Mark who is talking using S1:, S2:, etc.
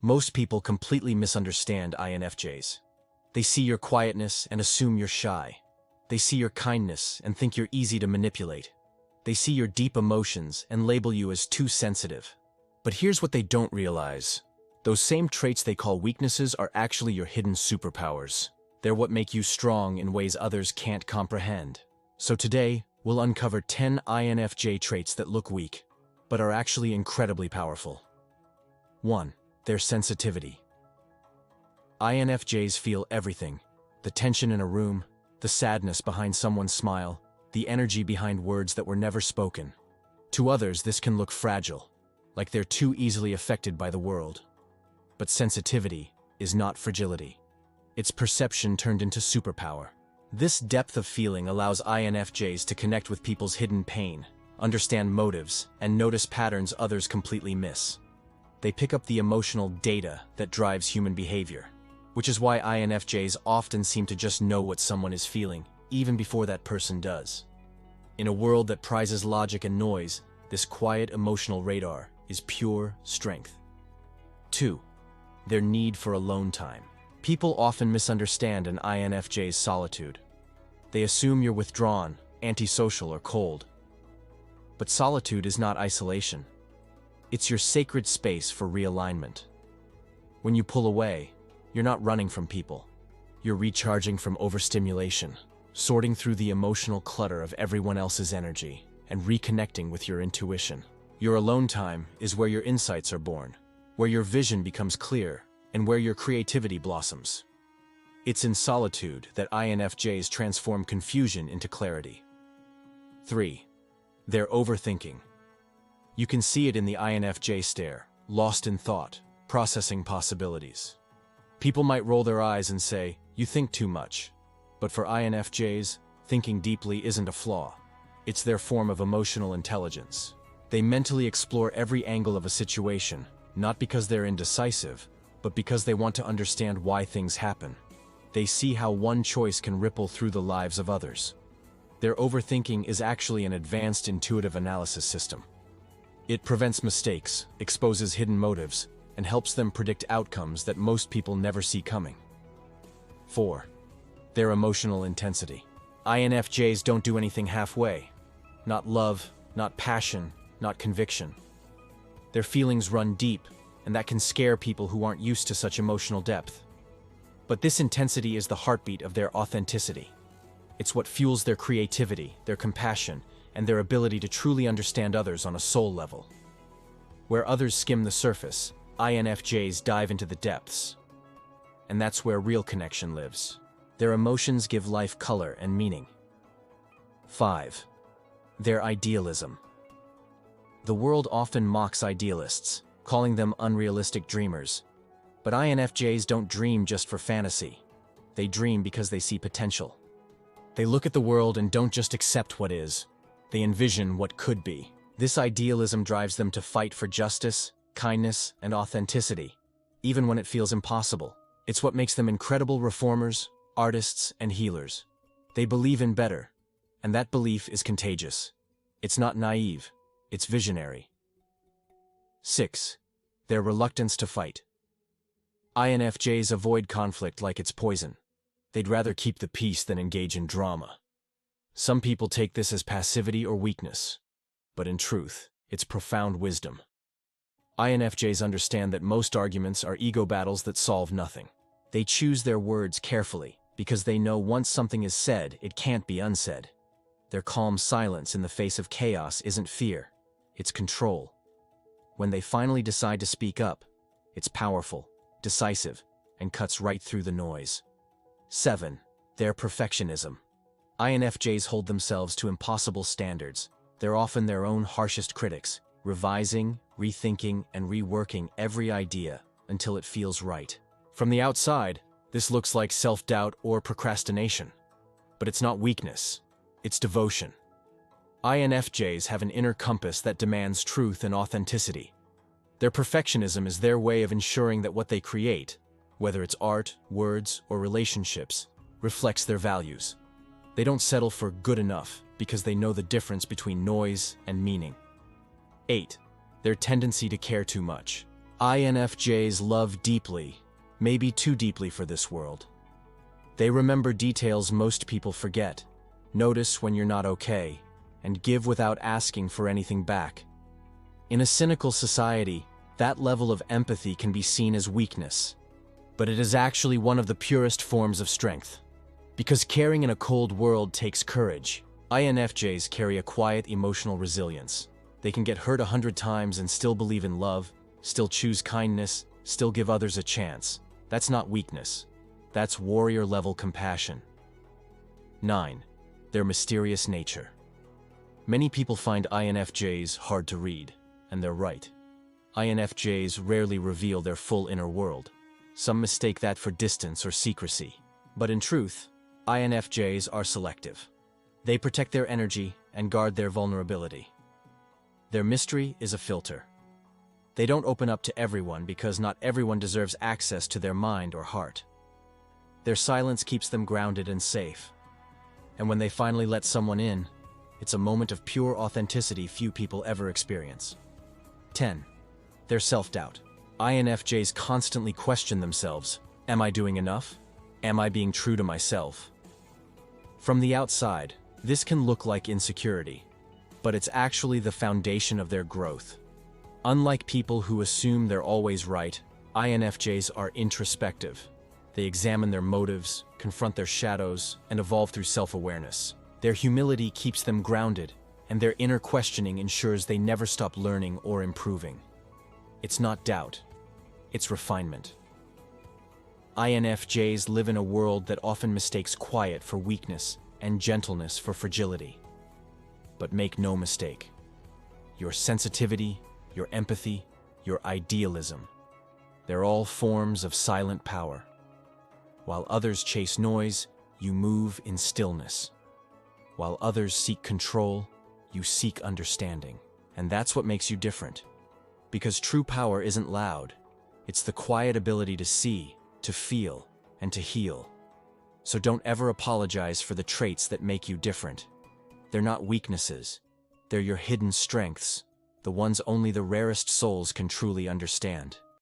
S1: Most people completely misunderstand INFJs. They see your quietness and assume you're shy. They see your kindness and think you're easy to manipulate. They see your deep emotions and label you as too sensitive. But here's what they don't realize. Those same traits they call weaknesses are actually your hidden superpowers. They're what make you strong in ways others can't comprehend. So today, we'll uncover 10 INFJ traits that look weak, but are actually incredibly powerful. 1. Their sensitivity. INFJs feel everything. The tension in a room, the sadness behind someone's smile, the energy behind words that were never spoken. To others, this can look fragile, like they're too easily affected by the world. But sensitivity is not fragility. It's perception turned into superpower. This depth of feeling allows INFJs to connect with people's hidden pain, understand motives, and notice patterns others completely miss. They pick up the emotional data that drives human behavior, which is why INFJs often seem to just know what someone is feeling, even before that person does. In a world that prizes logic and noise, this quiet emotional radar is pure strength. 2. Their need for alone time. People often misunderstand an INFJ's solitude. They assume you're withdrawn, antisocial, or cold. But solitude is not isolation. It's your sacred space for realignment. When you pull away, you're not running from people. You're recharging from overstimulation, sorting through the emotional clutter of everyone else's energy, and reconnecting with your intuition. Your alone time is where your insights are born, where your vision becomes clear, and where your creativity blossoms. It's in solitude that INFJs transform confusion into clarity. 3. Their overthinking. You can see it in the INFJ stare, lost in thought, processing possibilities. People might roll their eyes and say, "You think too much." But for INFJs, thinking deeply isn't a flaw. It's their form of emotional intelligence. They mentally explore every angle of a situation, not because they're indecisive, but because they want to understand why things happen. They see how one choice can ripple through the lives of others. Their overthinking is actually an advanced intuitive analysis system. It prevents mistakes, exposes hidden motives, and helps them predict outcomes that most people never see coming. 4. Their emotional intensity. INFJs don't do anything halfway. Not love, not passion, not conviction. Their feelings run deep, and that can scare people who aren't used to such emotional depth. But this intensity is the heartbeat of their authenticity. It's what fuels their creativity, their compassion, and their ability to truly understand others on a soul level. Where others skim the surface, INFJs dive into the depths. And that's where real connection lives. Their emotions give life color and meaning. 5. Their idealism. The world often mocks idealists, calling them unrealistic dreamers. But INFJs don't dream just for fantasy. They dream because they see potential. They look at the world and don't just accept what is. They envision what could be. This idealism drives them to fight for justice, kindness, and authenticity, even when it feels impossible. It's what makes them incredible reformers, artists, and healers. They believe in better, and that belief is contagious. It's not naive, it's visionary. 6. Their reluctance to fight. INFJs avoid conflict like it's poison. They'd rather keep the peace than engage in drama. Some people take this as passivity or weakness, but in truth, it's profound wisdom. INFJs understand that most arguments are ego battles that solve nothing. They choose their words carefully because they know once something is said, it can't be unsaid. Their calm silence in the face of chaos isn't fear, it's control. When they finally decide to speak up, it's powerful, decisive, and cuts right through the noise. 7. Their perfectionism. INFJs hold themselves to impossible standards. They're often their own harshest critics, revising, rethinking, and reworking every idea until it feels right. From the outside, this looks like self-doubt or procrastination. But it's not weakness, it's devotion. INFJs have an inner compass that demands truth and authenticity. Their perfectionism is their way of ensuring that what they create, whether it's art, words, or relationships, reflects their values. They don't settle for good enough because they know the difference between noise and meaning. 8. Their tendency to care too much. INFJs love deeply, maybe too deeply for this world. They remember details most people forget, notice when you're not okay, and give without asking for anything back. In a cynical society, that level of empathy can be seen as weakness, but it is actually one of the purest forms of strength. Because caring in a cold world takes courage, INFJs carry a quiet emotional resilience. They can get hurt 100 times and still believe in love, still choose kindness, still give others a chance. That's not weakness. That's warrior-level compassion. 9. Their mysterious nature. Many people find INFJs hard to read, and they're right. INFJs rarely reveal their full inner world. Some mistake that for distance or secrecy. But in truth, INFJs are selective. They protect their energy and guard their vulnerability. Their mystery is a filter. They don't open up to everyone because not everyone deserves access to their mind or heart. Their silence keeps them grounded and safe. And when they finally let someone in, it's a moment of pure authenticity few people ever experience. 10. Their self-doubt. INFJs constantly question themselves. Am I doing enough? Am I being true to myself? From the outside, this can look like insecurity, but it's actually the foundation of their growth. Unlike people who assume they're always right, INFJs are introspective. They examine their motives, confront their shadows, and evolve through self-awareness. Their humility keeps them grounded, and their inner questioning ensures they never stop learning or improving. It's not doubt, it's refinement. INFJs live in a world that often mistakes quiet for weakness and gentleness for fragility. But make no mistake, your sensitivity, your empathy, your idealism, they're all forms of silent power. While others chase noise, you move in stillness. While others seek control, you seek understanding. And that's what makes you different. Because true power isn't loud. It's the quiet ability to see, to feel, and to heal. So don't ever apologize for the traits that make you different. They're not weaknesses. They're your hidden strengths, the ones only the rarest souls can truly understand.